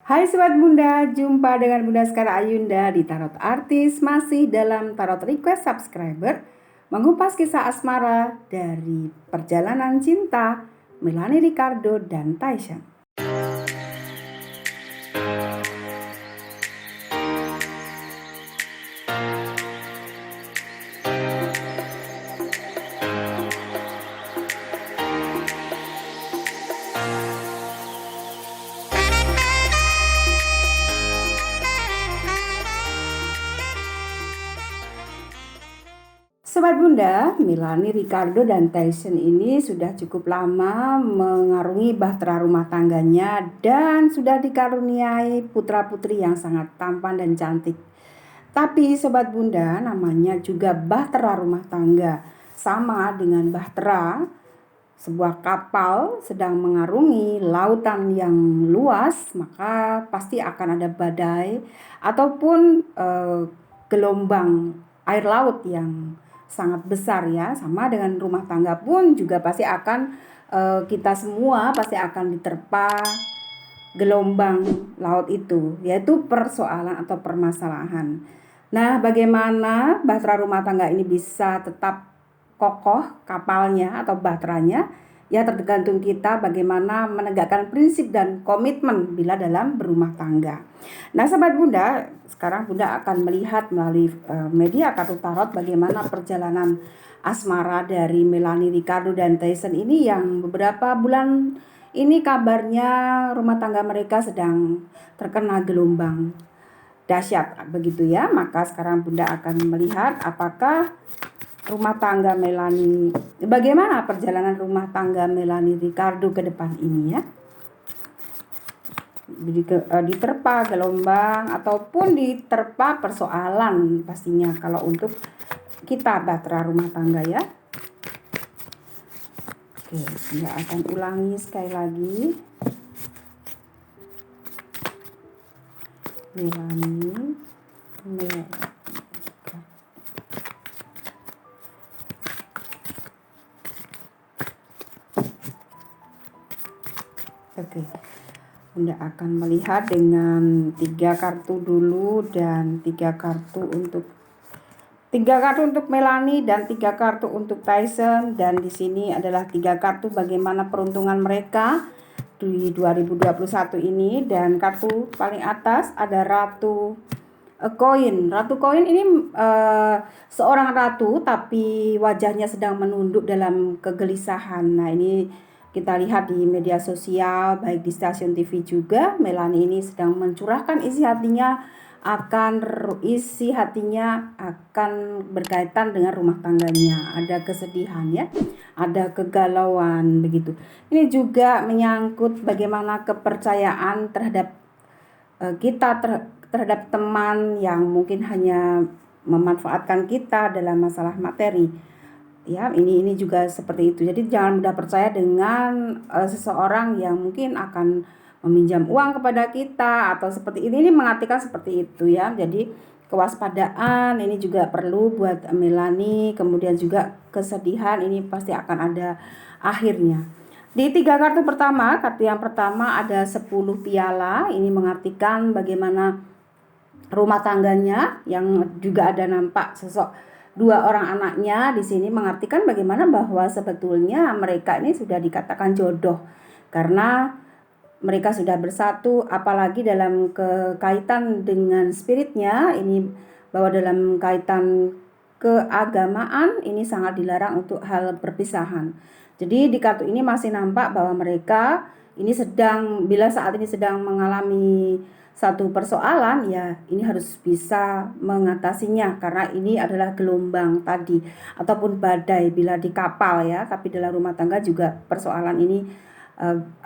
Hai Sobat Bunda, jumpa dengan Bunda Sekar Ayunda di Tarot Artis, masih dalam Tarot Request Subscriber, mengupas kisah asmara dari perjalanan cinta Melanie Ricardo dan Tyson. Sobat Bunda, Melanie Ricardo dan Tyson ini sudah cukup lama mengarungi bahtera rumah tangganya dan sudah dikaruniai putra-putri yang sangat tampan dan cantik. Tapi Sobat Bunda, namanya juga bahtera rumah tangga, sama dengan bahtera sebuah kapal sedang mengarungi lautan yang luas, maka pasti akan ada badai ataupun gelombang air laut yang sangat besar ya. Sama dengan rumah tangga pun juga pasti akan kita semua pasti akan diterpa gelombang laut itu, yaitu persoalan atau permasalahan. Nah, bagaimana bahtera rumah tangga ini bisa tetap kokoh kapalnya atau bahteranya? Ya, tergantung kita bagaimana menegakkan prinsip dan komitmen bila dalam berumah tangga. Nah, Sobat Bunda, sekarang Bunda akan melihat melalui media kartu tarot bagaimana perjalanan asmara dari Melanie Ricardo dan Tyson ini yang beberapa bulan ini kabarnya rumah tangga mereka sedang terkena gelombang dahsyat begitu ya. Maka sekarang Bunda akan melihat apakah rumah tangga Melanie, bagaimana perjalanan rumah tangga Melanie Ricardo ke depan ini ya. Diterpa gelombang ataupun diterpa persoalan pastinya kalau untuk kita bahtera rumah tangga ya. Oke, Bunda akan ulangi sekali lagi. Melanie. Oke, Bunda akan melihat dengan 3 kartu dulu dan 3 kartu untuk Melanie dan 3 kartu untuk Tyson, dan di sini adalah 3 kartu bagaimana peruntungan mereka di 2021 ini. Dan kartu paling atas ada Ratu koin. Ratu koin ini seorang ratu tapi wajahnya sedang menunduk dalam kegelisahan. Nah, ini kita lihat di media sosial, baik di stasiun TV juga, Melanie ini sedang mencurahkan isi hatinya akan berkaitan dengan rumah tangganya. Ada kesedihan ya, ada kegalauan begitu. Ini juga menyangkut bagaimana kepercayaan terhadap kita terhadap teman yang mungkin hanya memanfaatkan kita dalam masalah materi. Ya, ini juga seperti itu. Jadi jangan mudah percaya dengan seseorang yang mungkin akan meminjam uang kepada kita atau seperti ini mengartikan seperti itu ya. Jadi kewaspadaan ini juga perlu buat Melanie. Kemudian juga kesedihan ini pasti akan ada akhirnya. Di 3 kartu pertama, kartu yang pertama ada 10 piala. Ini mengartikan bagaimana rumah tangganya yang juga ada nampak sosok 2 orang anaknya di sini, mengartikan bagaimana bahwa sebetulnya mereka ini sudah dikatakan jodoh karena mereka sudah bersatu, apalagi dalam kaitan dengan spiritnya ini, bahwa dalam kaitan keagamaan ini sangat dilarang untuk hal perpisahan. Jadi di kartu ini masih nampak bahwa mereka ini bila saat ini sedang mengalami satu persoalan ya, ini harus bisa mengatasinya karena ini adalah gelombang tadi ataupun badai bila di kapal ya. Tapi dalam rumah tangga juga persoalan ini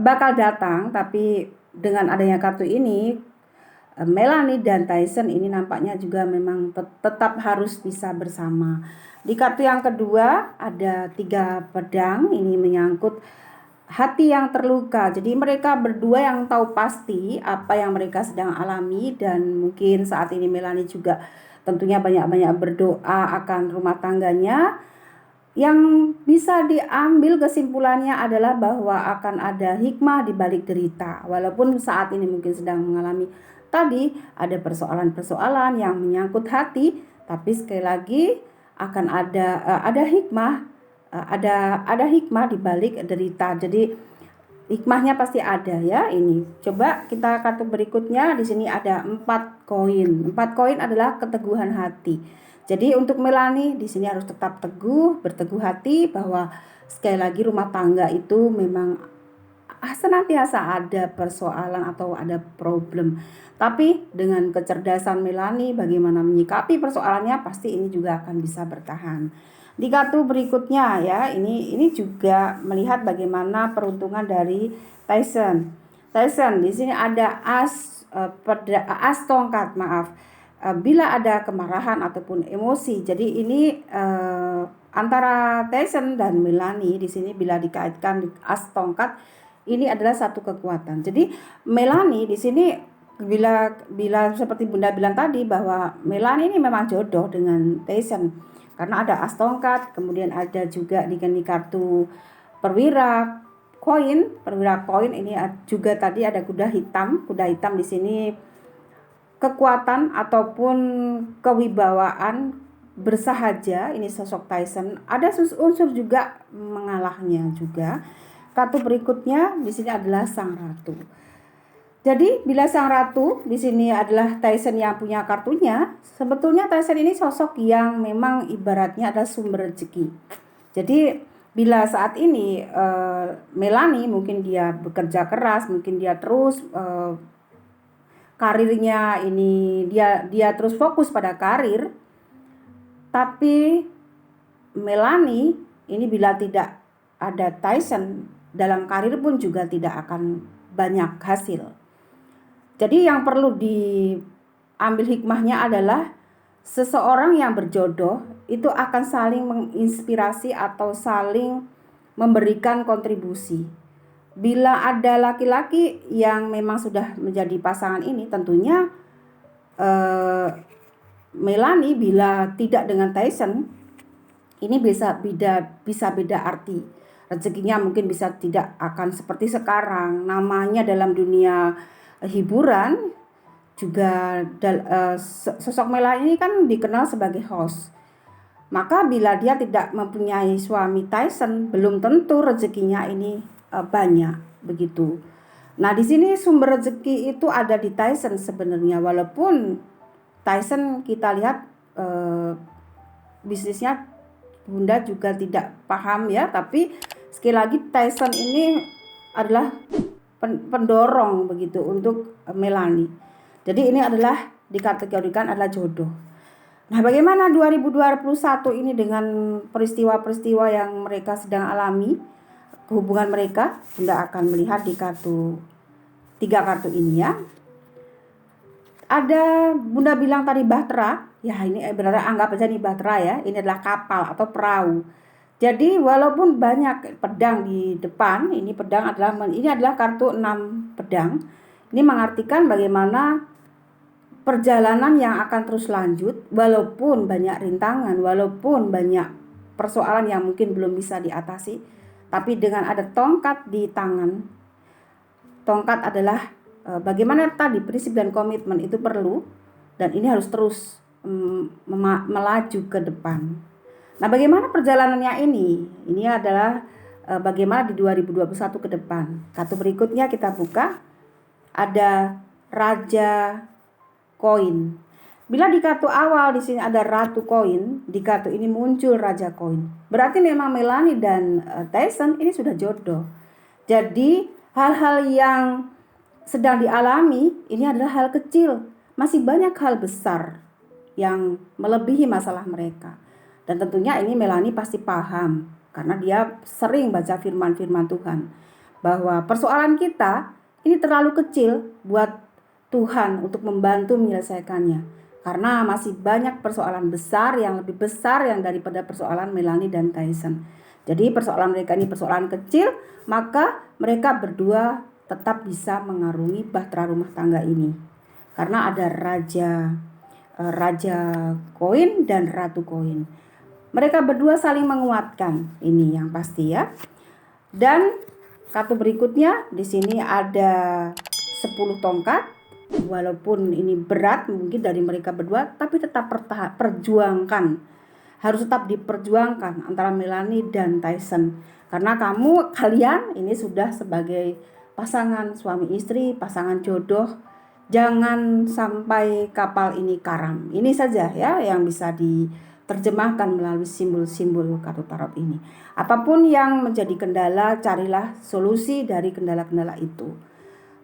bakal datang, tapi dengan adanya kartu ini Melanie dan Tyson ini nampaknya juga memang tetap harus bisa bersama. Di kartu yang kedua ada 3 pedang, ini menyangkut hati yang terluka. Jadi mereka berdua yang tahu pasti apa yang mereka sedang alami, dan mungkin saat ini Melanie juga tentunya banyak-banyak berdoa akan rumah tangganya. Yang bisa diambil kesimpulannya adalah bahwa akan ada hikmah di balik derita. Walaupun saat ini mungkin sedang mengalami tadi ada persoalan-persoalan yang menyangkut hati, tapi sekali lagi akan ada hikmah, ada hikmah di balik derita. Jadi hikmahnya pasti ada ya. Ini coba kita kartu berikutnya. Di sini ada 4 koin. 4 koin adalah keteguhan hati. Jadi untuk Melanie di sini harus tetap teguh, berteguh hati bahwa sekali lagi rumah tangga itu memang senantiasa ada persoalan atau ada problem. Tapi dengan kecerdasan Melanie bagaimana menyikapi persoalannya, pasti ini juga akan bisa bertahan. Di kartu berikutnya ya, ini juga melihat bagaimana peruntungan dari Tyson. Tyson di sini ada as tongkat, maaf. Bila ada kemarahan ataupun emosi, jadi ini antara Tyson dan Melanie di sini bila dikaitkan di as tongkat, ini adalah satu kekuatan. Jadi Melanie di sini bila seperti Bunda bilang tadi bahwa Melanie ini memang jodoh dengan Tyson karena ada as tongkat, kemudian ada juga di kartu perwira koin ini juga tadi ada kuda hitam. Kuda hitam di sini kekuatan ataupun kewibawaan bersahaja, ini sosok Tyson. Ada unsur juga mengalahnya juga. Kartu berikutnya di sini adalah Sang Ratu. Jadi bila Sang Ratu di sini adalah Tyson yang punya kartunya, sebetulnya Tyson ini sosok yang memang ibaratnya adalah sumber rezeki. Jadi bila saat ini Melanie mungkin dia bekerja keras, mungkin dia terus karirnya ini dia terus fokus pada karir, tapi Melanie ini bila tidak ada Tyson dalam karir pun juga tidak akan banyak hasil. Jadi yang perlu diambil hikmahnya adalah seseorang yang berjodoh itu akan saling menginspirasi atau saling memberikan kontribusi. Bila ada laki-laki yang memang sudah menjadi pasangan ini, tentunya Melanie bila tidak dengan Tyson, ini bisa beda arti. Rezekinya mungkin bisa tidak akan seperti sekarang. Namanya dalam dunia hiburan juga sosok Melanie ini kan dikenal sebagai host. Maka bila dia tidak mempunyai suami Tyson, belum tentu rezekinya ini banyak begitu. Nah, di sini sumber rezeki itu ada di Tyson sebenarnya, walaupun Tyson kita lihat bisnisnya Bunda juga tidak paham ya, tapi sekali lagi Tyson ini adalah pendorong begitu untuk Melanie. Jadi ini adalah dikategorikan adalah jodoh. Nah, bagaimana 2021 ini dengan peristiwa-peristiwa yang mereka sedang alami? Hubungan mereka, Bunda akan melihat di tiga kartu ini ya. Ada Bunda bilang tadi bahtera, ya ini berarti anggap aja nih bahtera ya. Ini adalah kapal atau perahu. Jadi walaupun banyak pedang di depan, ini adalah kartu 6 pedang. Ini mengartikan bagaimana perjalanan yang akan terus lanjut walaupun banyak rintangan, walaupun banyak persoalan yang mungkin belum bisa diatasi. Tapi dengan ada tongkat di tangan, tongkat adalah bagaimana tadi prinsip dan komitmen itu perlu, dan ini harus terus melaju ke depan. Nah, bagaimana perjalanannya ini? Ini adalah bagaimana di 2021 ke depan. Kartu berikutnya kita buka, ada Raja Koin. Bila di kartu awal di sini ada Ratu Koin, di kartu ini muncul Raja Koin. Berarti memang Melanie dan Tyson ini sudah jodoh. Jadi hal-hal yang sedang dialami ini adalah hal kecil. Masih banyak hal besar yang melebihi masalah mereka. Dan tentunya ini Melanie pasti paham karena dia sering baca firman-firman Tuhan bahwa persoalan kita ini terlalu kecil buat Tuhan untuk membantu menyelesaikannya. Karena masih banyak persoalan besar yang lebih besar yang daripada persoalan Melanie dan Tyson. Jadi persoalan mereka ini persoalan kecil, maka mereka berdua tetap bisa mengarungi bahtera rumah tangga ini. Karena ada Raja Koin dan Ratu Koin. Mereka berdua saling menguatkan, ini yang pasti ya. Dan kartu berikutnya di sini ada 10 tongkat. Walaupun ini berat mungkin dari mereka berdua, tapi tetap perjuangkan. Harus tetap diperjuangkan antara Melanie dan Tyson. Karena kalian ini sudah sebagai pasangan suami istri, pasangan jodoh. Jangan sampai kapal ini karam. Ini saja ya yang bisa diterjemahkan melalui simbol-simbol kartu tarot ini. Apapun yang menjadi kendala, carilah solusi dari kendala-kendala itu.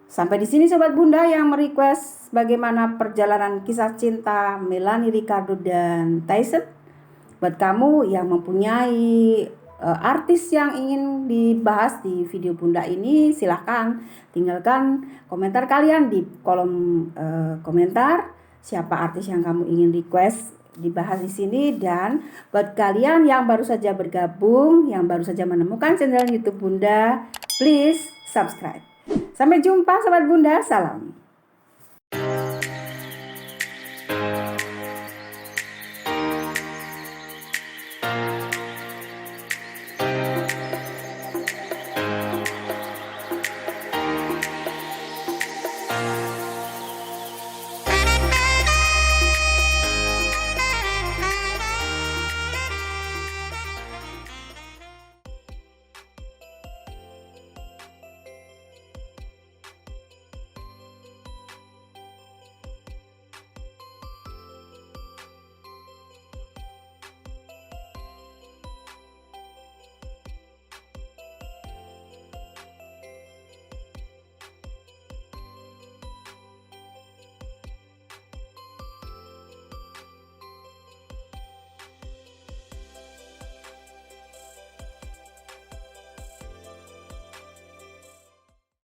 Sampai di sini Sobat Bunda yang merequest bagaimana perjalanan kisah cinta Melanie Ricardo dan Tyson. Buat kamu yang mempunyai artis yang ingin dibahas di video Bunda ini, silahkan tinggalkan komentar kalian di kolom komentar. Siapa artis yang kamu ingin request dibahas di sini. Dan buat kalian yang baru saja bergabung, yang baru saja menemukan channel YouTube Bunda, please subscribe. Sampai jumpa Sobat Bunda, salam.